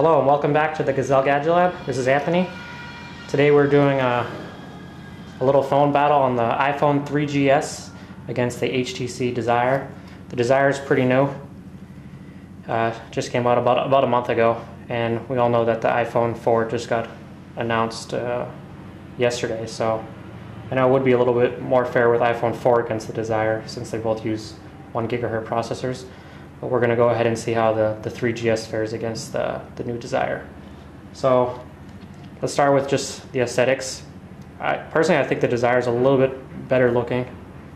Hello and welcome back to the GadgetLab. This is Anthony. Today we're doing a little phone battle on the iPhone 3GS against the HTC Desire. The Desire is pretty new. Just came out about a month ago, and we all know that the iPhone 4 just got announced yesterday, so I know it would be a little bit more fair with iPhone 4 against the Desire since they both use 1 GHz processors. But we're going to go ahead and see how the 3GS fares against the new Desire. So let's start with just the aesthetics. Personally, I think the Desire is a little bit better looking.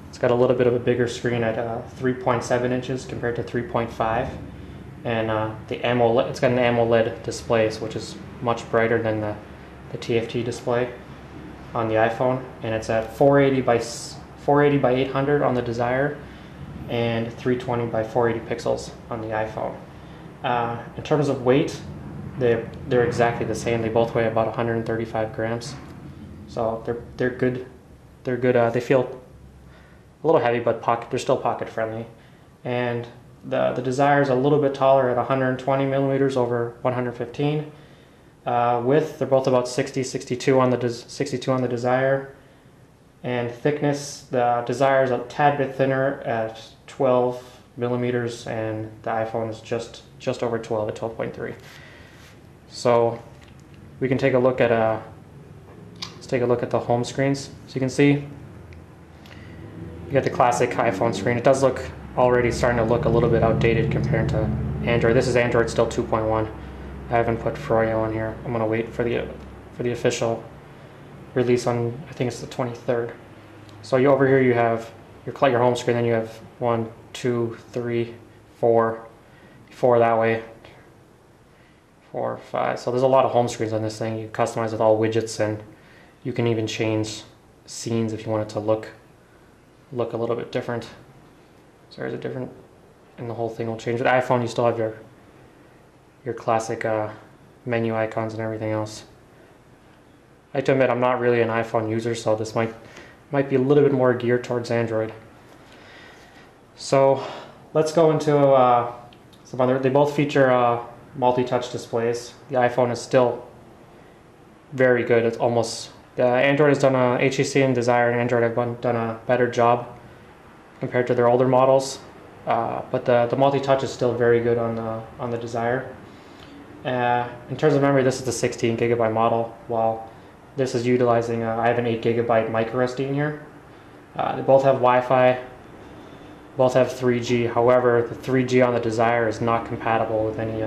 It's got a little bit of a bigger screen at 3.7 inches compared to 3.5, and it's got an AMOLED display, which is much brighter than the TFT display on the iPhone, and it's at 480 by 800 on the Desire and 320 by 480 pixels on the iPhone. In terms of weight, they're exactly the same. They both weigh about 135 grams, so they're good. They're good. They feel a little heavy, but they're still pocket friendly. And the Desire is a little bit taller at 120 millimeters over 115. Width, they're both about 62 on the Desire. And thickness, the Desire is a tad bit thinner at 12 millimeters, and the iPhone is just over 12 at 12.3. So we can take a look at let's take a look at the home screens. So you can see you got the classic iPhone screen. It does look already starting to look a little bit outdated compared to Android. This is Android still 2.1. I haven't put Froyo in here. I'm gonna wait for the official release on, I think it's the 23rd. So over here you have your home screen, then you have 1, 2, 3, 4 that way, 4, 5. So there's a lot of home screens on this thing. You customize with all widgets, and you can even change scenes if you want it to look a little bit different. So there's a different, and the whole thing will change. With iPhone, you still have your classic menu icons and everything else. I have to admit, I'm not really an iPhone user, so this might be a little bit more geared towards Android. So let's go into some other. They both feature multi-touch displays. The iPhone is still very good. It's almost Android has done HTC and Desire and Android have done a better job compared to their older models. But the multi-touch is still very good on the Desire. In terms of memory, this is the 16 gigabyte model, while this is utilizing, I have an 8 gigabyte micro SD in here. They both have Wi-Fi, both have 3G. However, the 3G on the Desire is not compatible with any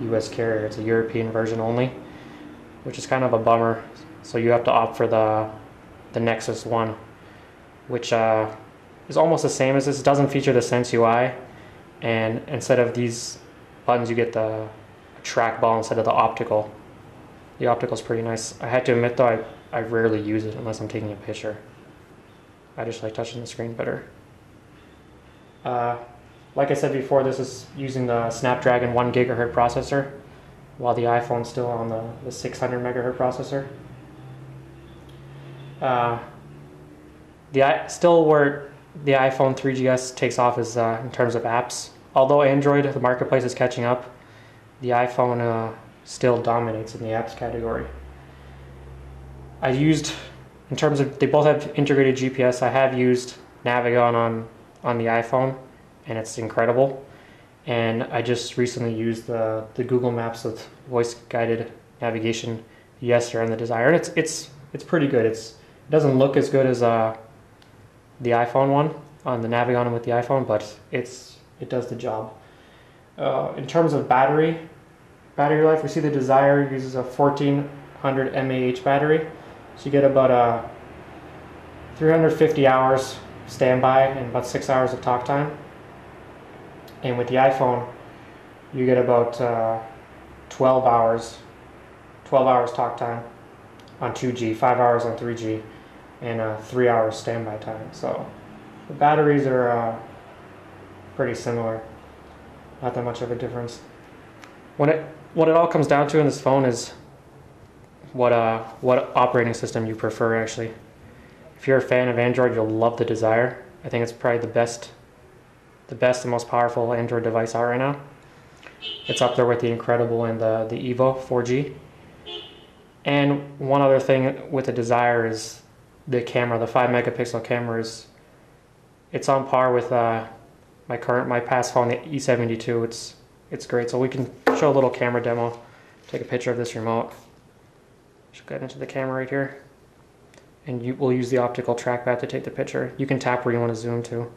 US carrier. It's a European version only, which is kind of a bummer. So you have to opt for the Nexus 1, which is almost the same as this. It doesn't feature the Sense UI, and instead of these buttons, you get the trackball instead of the optical. The optical is pretty nice. I had to admit though, I rarely use it unless I'm taking a picture. I just like touching the screen better. Like I said before, this is using the Snapdragon 1 GHz processor, while the iPhone's still on the 600 MHz processor. Still where the iPhone 3GS takes off is in terms of apps. Although Android, the marketplace, is catching up, the iPhone still dominates in the apps category. In terms of, they both have integrated GPS. I have used Navigon on the iPhone, and it's incredible. And I just recently used the Google Maps with voice-guided navigation yesterday on the Desire, and it's pretty good. It doesn't look as good as the iPhone one on the Navigon with the iPhone, but it does the job. In terms of battery life, we see the Desire uses a 1400 mAh battery, so you get about 350 hours standby and about 6 hours of talk time. And with the iPhone, you get about 12 hours talk time on 2G, 5 hours on 3G, and 3 hours standby time. So the batteries are pretty similar, not that much of a difference. What it all comes down to in this phone is what operating system you prefer, actually. If you're a fan of Android, you'll love the Desire. I think it's probably the best and most powerful Android device out right now. It's up there with the Incredible and the Evo 4G. And one other thing with the Desire is the camera. The 5 megapixel camera it's on par with my past phone, the E72. It's great. So we can show a little camera demo. Take a picture of this remote. Just get into the camera right here. And we'll use the optical trackpad to take the picture. You can tap where you want to zoom to.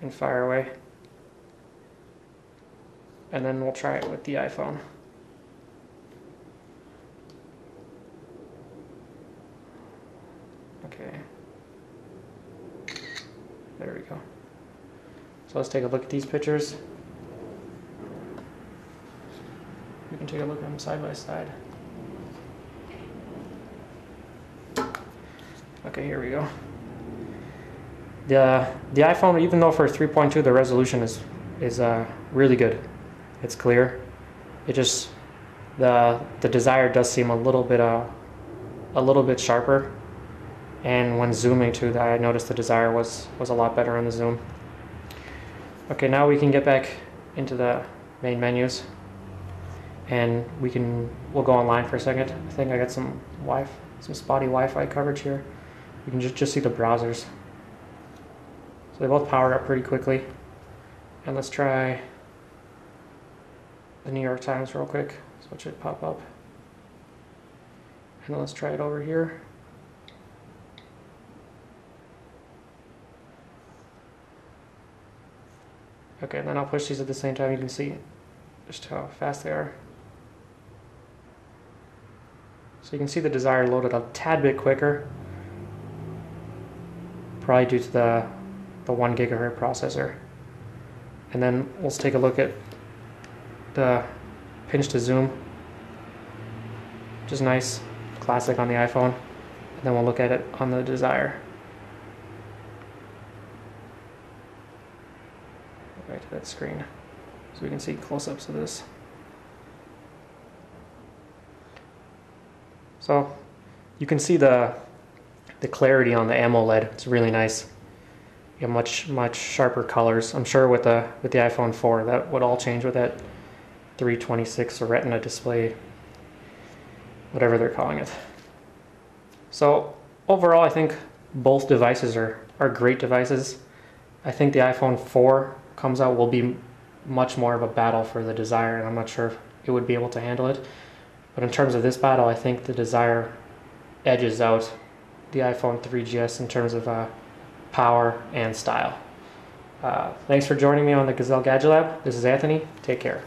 And fire away. And then we'll try it with the iPhone. Okay. There we go. So let's take a look at these pictures. We can take a look at them side by side. Okay, here we go. The iPhone, even though for 3.2 the resolution is really good. It's clear. It just the Desire does seem a little bit sharper. And when zooming too, I noticed the Desire was a lot better on the zoom. Okay, now we can get back into the main menus, and we'll go online for a second. I think I got some spotty Wi-Fi coverage here. We can just see the browsers. So they both powered up pretty quickly. And let's try the New York Times real quick. So it should pop up. And let's try it over here. Okay, and then I'll push these at the same time. You can see just how fast they are. So you can see the Desire loaded a tad bit quicker, probably due to the 1 gigahertz processor. And then let's take a look at the pinch to zoom, which is nice, classic on the iPhone. And then we'll look at it on the Desire. Right to that screen, so we can see close-ups of this. So you can see the clarity on the AMOLED. It's really nice. You have much sharper colors. I'm sure with the iPhone 4 that would all change with that 326 Retina display, whatever they're calling it. So overall, I think both devices are great devices. I think the iPhone 4 comes out will be much more of a battle for the Desire, and I'm not sure if it would be able to handle it. But in terms of this battle, I think the Desire edges out the iPhone 3GS in terms of power and style. Thanks for joining me on the GadgetLab. This is Anthony. Take care.